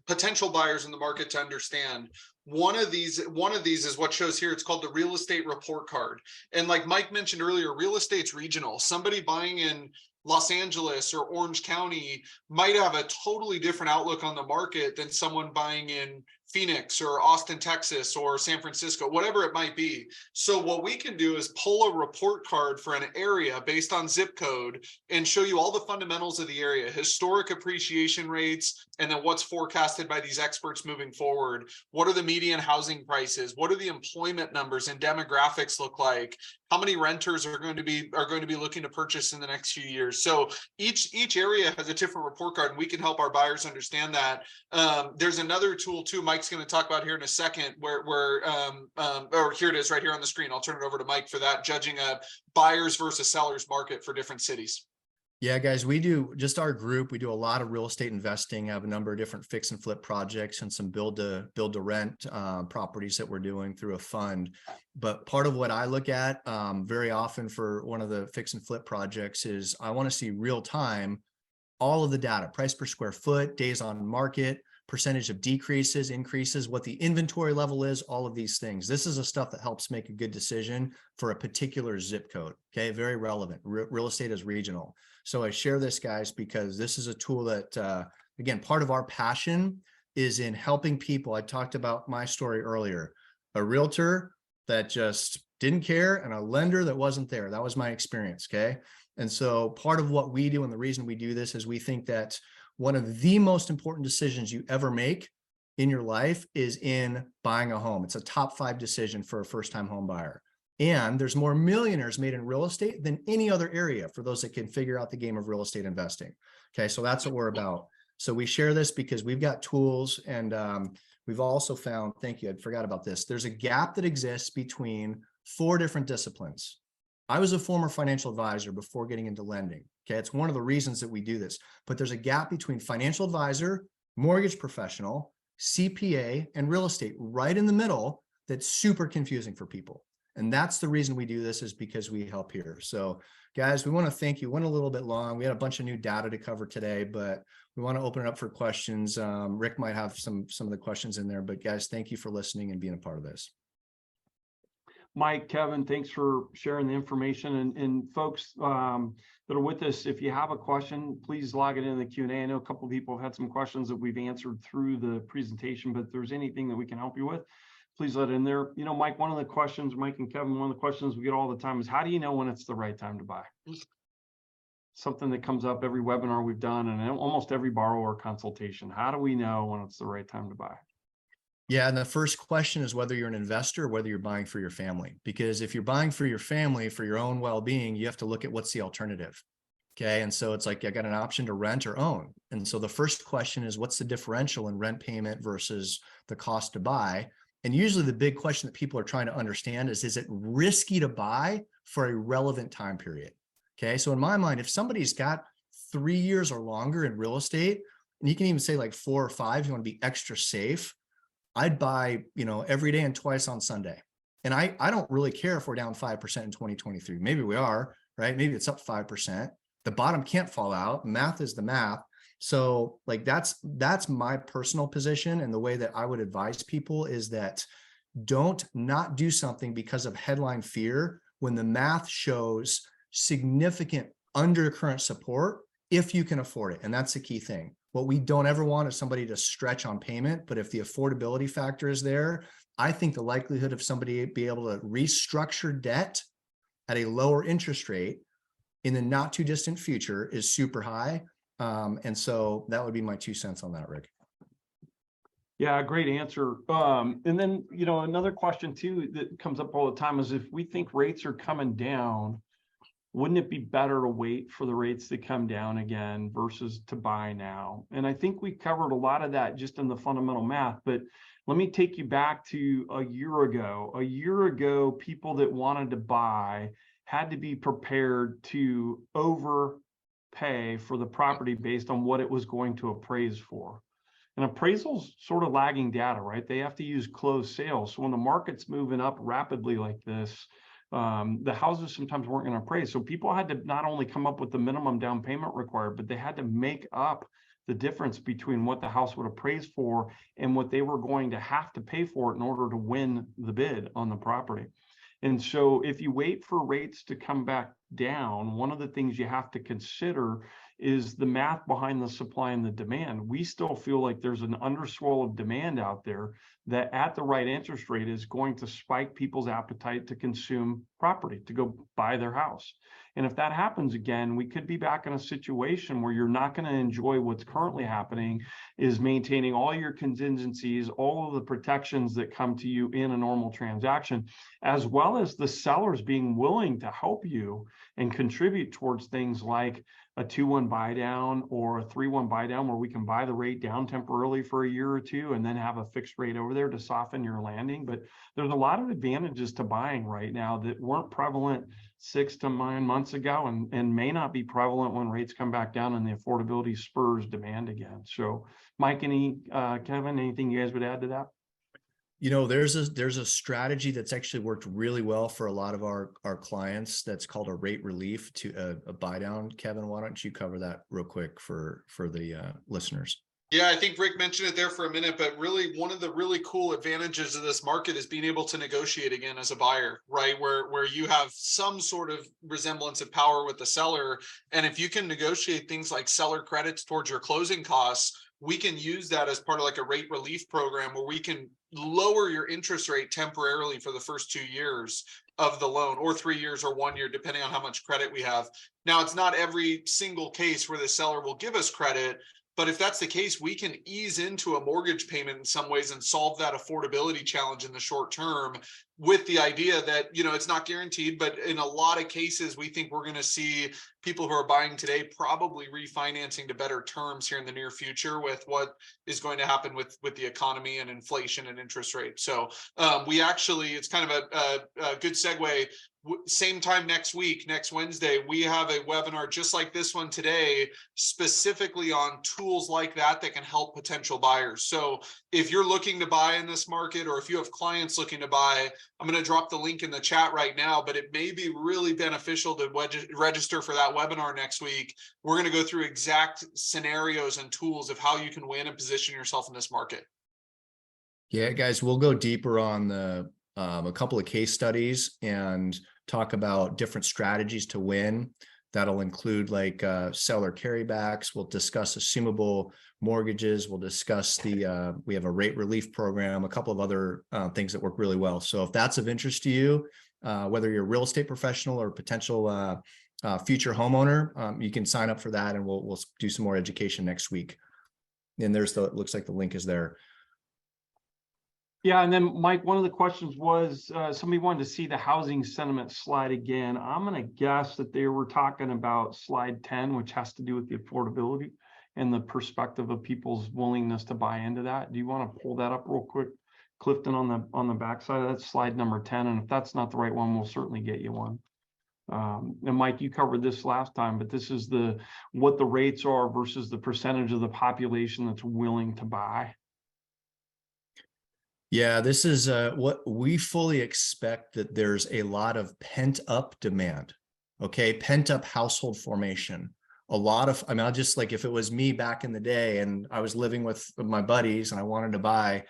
D: potential buyers in the market to understand. One of these is what shows here. It's called the real estate report card. And like Mike mentioned earlier, real estate's regional. Somebody buying in Los Angeles or Orange County might have a totally different outlook on the market than someone buying in Phoenix or Austin, Texas, or San Francisco, whatever it might be. So what we can do is pull a report card for an area based on zip code and show you all the fundamentals of the area, historic appreciation rates, and then what's forecasted by these experts moving forward. What are the median housing prices? What are the employment numbers and demographics look like? How many renters are going to be looking to purchase in the next few years? So each area has a different report card, and we can help our buyers understand that. There's another tool too, Mike's going to talk about here in a second, or here it is right here on the screen. I'll turn it over to Mike for that, judging a buyers versus sellers market for different cities.
C: Yeah, guys, we do, just our group, we do a lot of real estate investing, have a number of different fix and flip projects and some build to rent properties that we're doing through a fund. But part of what I look at very often for one of the fix and flip projects is I want to see real time, all of the data, price per square foot, days on market, percentage of decreases, increases, what the inventory level is, all of these things. This is the stuff that helps make a good decision for a particular zip code. Okay, very relevant. Real estate is regional. So I share this, guys, because this is a tool that, again, part of our passion is in helping people. I talked about my story earlier, a realtor that just didn't care and a lender that wasn't there. That was my experience, okay? And so part of what we do, and the reason we do this, is we think that one of the most important decisions you ever make in your life is in buying a home. It's a top 5 decision for a first-time home buyer. And there's more millionaires made in real estate than any other area for those that can figure out the game of real estate investing. Okay, so that's what we're about. So we share this because we've got tools, and we've also found, thank you, I forgot about this. There's a gap that exists between 4 different disciplines. I was a former financial advisor before getting into lending. Okay, it's one of the reasons that we do this, but there's a gap between financial advisor, mortgage professional, CPA, and real estate right in the middle that's super confusing for people. And that's the reason we do this, is because we help here. So guys, we want to thank you. Went a little bit long. We had a bunch of new data to cover today, but we want to open it up for questions. Rick might have some of the questions in there, but guys, thank you for listening and being a part of this.
B: Mike, Kevin, thanks for sharing the information. And folks that are with us, if you have a question, please log it in the Q&A. I know a couple of people have had some questions that we've answered through the presentation, but if there's anything that we can help you with, please let it in there. You know, Mike, one of the questions, Mike and Kevin, one of the questions we get all the time is, how do you know when it's the right time to buy? Something that comes up every webinar we've done and almost every borrower consultation. How do we know when it's the right time to buy?
C: Yeah, and the first question is whether you're an investor or whether you're buying for your family. Because if you're buying for your family, for your own well-being, you have to look at what's the alternative. Okay, and so it's like, I got an option to rent or own. And so the first question is, what's the differential in rent payment versus the cost to buy? And usually the big question that people are trying to understand is it risky to buy for a relevant time period? Okay, so in my mind, if somebody's got 3 years or longer in real estate, and you can even say like 4 or 5, you want to be extra safe, I'd buy, you know, every day and twice on Sunday. And I don't really care if we're down 5% in 2023. Maybe we are, right? Maybe it's up 5%. The bottom can't fall out. Math is the math. So like, that's my personal position. And the way that I would advise people is that don't not do something because of headline fear when the math shows significant undercurrent support if you can afford it. And that's the key thing. What we don't ever want is somebody to stretch on payment, but if the affordability factor is there, I think the likelihood of somebody be able to restructure debt at a lower interest rate in the not too distant future is super high. And so that would be my 2 cents on that, Rick.
B: Yeah, great answer. And then, you know, another question too that comes up all the time is, if we think rates are coming down, wouldn't it be better to wait for the rates to come down again versus to buy now? And I think we covered a lot of that just in the fundamental math, but let me take you back to a year ago. A year ago, people that wanted to buy had to be prepared to overpay for the property based on what it was going to appraise for. And appraisal's sort of lagging data, right? They have to use closed sales. So when the market's moving up rapidly like this, the houses sometimes weren't going to appraise. So people had to not only come up with the minimum down payment required, but they had to make up the difference between what the house would appraise for and what they were going to have to pay for it in order to win the bid on the property. And so if you wait for rates to come back down, one of the things you have to consider is the math behind the supply and the demand. We still feel like there's an underswell of demand out there that at the right interest rate is going to spike people's appetite to consume property, to go buy their house. And if that happens again, we could be back in a situation where you're not going to enjoy what's currently happening, is maintaining all your contingencies, all of the protections that come to you in a normal transaction, as well as the sellers being willing to help you and contribute towards things like a 2-1 buy down or a 3-1 buy down, where we can buy the rate down temporarily for a year or two and then have a fixed rate over there to soften your landing. But there's a lot of advantages to buying right now that weren't prevalent 6 to 9 months ago and may not be prevalent when rates come back down and the affordability spurs demand again. So Mike, Kevin, anything you guys would add to that?
C: You know, there's a strategy that's actually worked really well for a lot of our clients. That's called a rate relief to a buy down. Kevin, why don't you cover that real quick for the listeners?
D: Yeah, I think Rick mentioned it there for a minute, but really one of the really cool advantages of this market is being able to negotiate again as a buyer, right? Where you have some sort of resemblance of power with the seller. And if you can negotiate things like seller credits towards your closing costs, we can use that as part of like a rate relief program where we can lower your interest rate temporarily for the first 2 years of the loan, or 3 years or 1 year, depending on how much credit we have. Now, it's not every single case where the seller will give us credit, But if that's the case, we can ease into a mortgage payment in some ways and solve that affordability challenge in the short term, with the idea that, you know, it's not guaranteed, but in a lot of cases, we think we're going to see people who are buying today probably refinancing to better terms here in the near future with what is going to happen with the economy and inflation and interest rates. So we actually, it's kind of a good segue. Same time next week, next Wednesday, we have a webinar just like this one today, specifically on tools like that can help potential buyers. So if you're looking to buy in this market, or if you have clients looking to buy, I'm going to drop the link in the chat right now, but it may be really beneficial to register for that webinar next week. We're going to go through exact scenarios and tools of how you can win and position yourself in this market.
C: Yeah, guys, we'll go deeper on the a couple of case studies and talk about different strategies to win. That'll include like seller carrybacks. We'll discuss assumable mortgages. We'll discuss we have a rate relief program, a couple of other things that work really well. So if that's of interest to you, whether you're a real estate professional or potential future homeowner, you can sign up for that, and we'll do some more education next week. And it looks like the link is there.
B: Yeah, and then Mike, one of the questions was somebody wanted to see the housing sentiment slide again. I'm going to guess that they were talking about slide 10, which has to do with the affordability and the perspective of people's willingness to buy into that. Do you want to pull that up real quick, Clifton, on the backside of that, slide number 10? And if that's not the right one, we'll certainly get you one. And Mike, you covered this last time, but this is what the rates are versus the percentage of the population that's willing to buy.
C: Yeah, this is what we fully expect, that there's a lot of pent up demand. Okay, pent up household formation. A lot of, I mean, I'll just, like, if it was me back in the day and I was living with my buddies and I wanted to buy,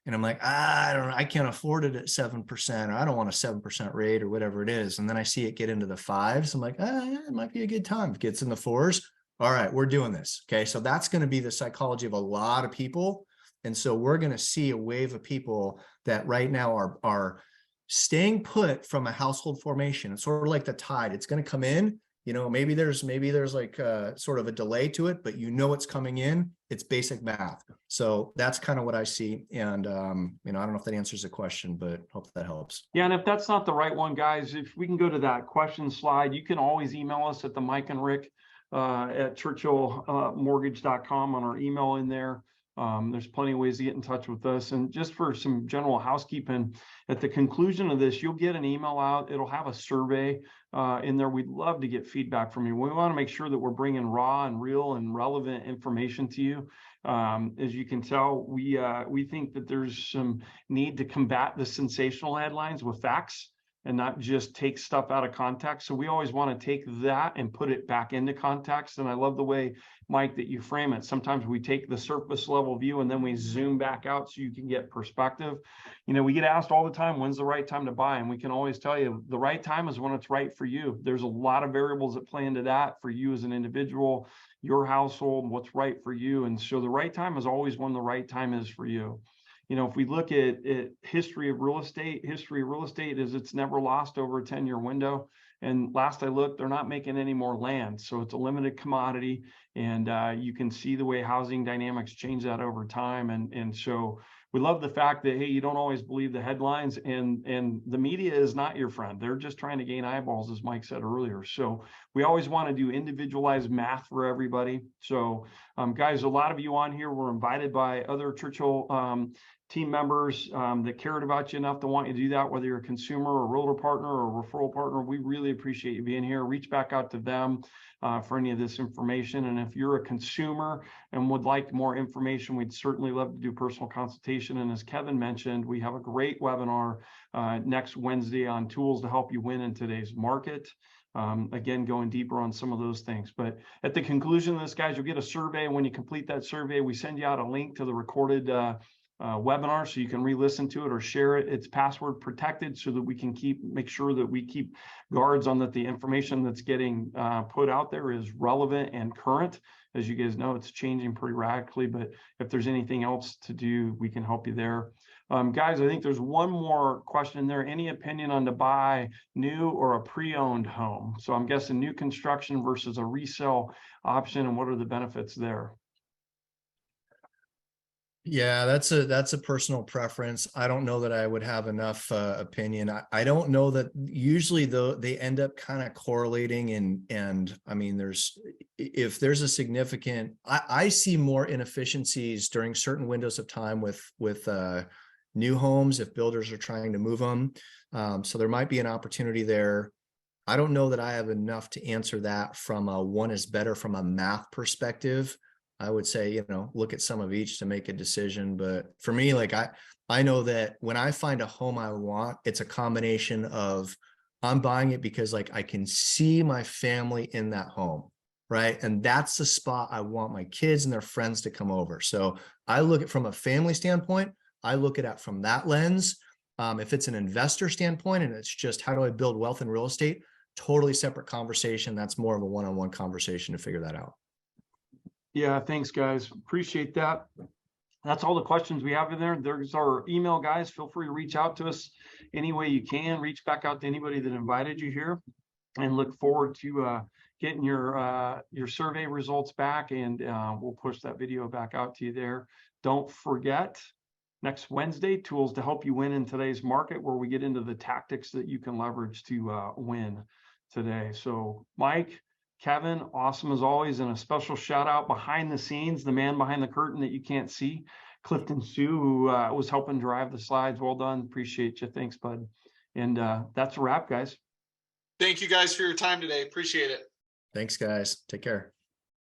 C: and I'm like, I don't know, I can't afford it at 7%, or I don't want a 7% rate or whatever it is. And then I see it get into the 5s. I'm like, yeah, it might be a good time. If it gets in the 4s, all right, we're doing this. Okay, so that's going to be the psychology of a lot of people. And so we're going to see a wave of people that right now are staying put from a household formation. It's sort of like the tide. It's going to come in, you know, maybe there's like sort of a delay to it, but you know, it's coming in. It's basic math. So that's kind of what I see. And, you know, I don't know if that answers the question, but hope that helps.
B: Yeah. And if that's not the right one, guys, if we can go to that question slide, you can always email us at the Mike and Rick at churchillmortgage.com on our email in there. There's plenty of ways to get in touch with us. And just for some general housekeeping, at the conclusion of this, you'll get an email out. It'll have a survey in there. We'd love to get feedback from you. We want to make sure that we're bringing raw and real and relevant information to you. As you can tell, we think that there's some need to combat the sensational headlines with facts and not just take stuff out of context. So we always want to take that and put it back into context. And I love the way, Mike, that you frame it. Sometimes we take the surface level view and then we zoom back out so you can get perspective. You know, we get asked all the time, when's the right time to buy? And we can always tell you the right time is when it's right for you. There's a lot of variables that play into that for you as an individual, your household, what's right for you. And so the right time is always when the right time is for you. You know, if we look at history of real estate is it's never lost over a 10-year window. And last I looked, they're not making any more land. So it's a limited commodity. And you can see the way housing dynamics change that over time. And so we love the fact that, hey, you don't always believe the headlines, and the media is not your friend. They're just trying to gain eyeballs, as Mike said earlier. So we always want to do individualized math for everybody. So guys, a lot of you on here were invited by other Churchill team members that cared about you enough to want you to do that, whether you're a consumer or a realtor partner or a referral partner. We really appreciate you being here. Reach back out to them for any of this information. And if you're a consumer and would like more information, we'd certainly love to do personal consultation. And as Kevin mentioned, we have a great webinar next Wednesday on tools to help you win in today's market. Again, going deeper on some of those things. But at the conclusion of this, guys, you'll get a survey. When you complete that survey, we send you out a link to the recorded webinar so you can re-listen to it or share it. It's password protected so that we can make sure that we keep guards on that the information that's getting put out there is relevant and current. As you guys know, it's changing pretty radically, but if there's anything else to do, we can help you there. Guys, I think there's one more question in there. Any opinion on to buy new or a pre-owned home? So I'm guessing new construction versus a resale option, and what are the benefits there?
C: Yeah, that's a personal preference. I don't know that I would have enough opinion. I don't know that usually though they end up kind of correlating and I mean if there's a significant I see more inefficiencies during certain windows of time with new homes if builders are trying to move them. So there might be an opportunity there. I don't know that I have enough to answer that from a one is better from a math perspective. I would say, look at some of each to make a decision. But for me, like I know that when I find a home I want, it's a combination of I'm buying it because like I can see my family in that home, right? And that's the spot I want my kids and their friends to come over. So I look at from a family standpoint, I look at it from that lens. If it's an investor standpoint and it's just how do I build wealth in real estate, totally separate conversation. That's more of a one-on-one conversation to figure that out.
B: Yeah, thanks, guys. Appreciate that. That's all the questions we have in there. There's our email, guys. Feel free to reach out to us any way you can. Reach back out to anybody that invited you here, and look forward to getting your survey results back, and we'll push that video back out to you there. Don't forget, next Wednesday, tools to help you win in today's market, where we get into the tactics that you can leverage to win today. So, Mike, Kevin, awesome as always, and a special shout out behind the scenes, the man behind the curtain that you can't see, Clifton Sue, who was helping drive the slides. Well done. Appreciate you. Thanks, bud. And that's a wrap, guys.
D: Thank you guys for your time today. Appreciate it.
C: Thanks, guys. Take care.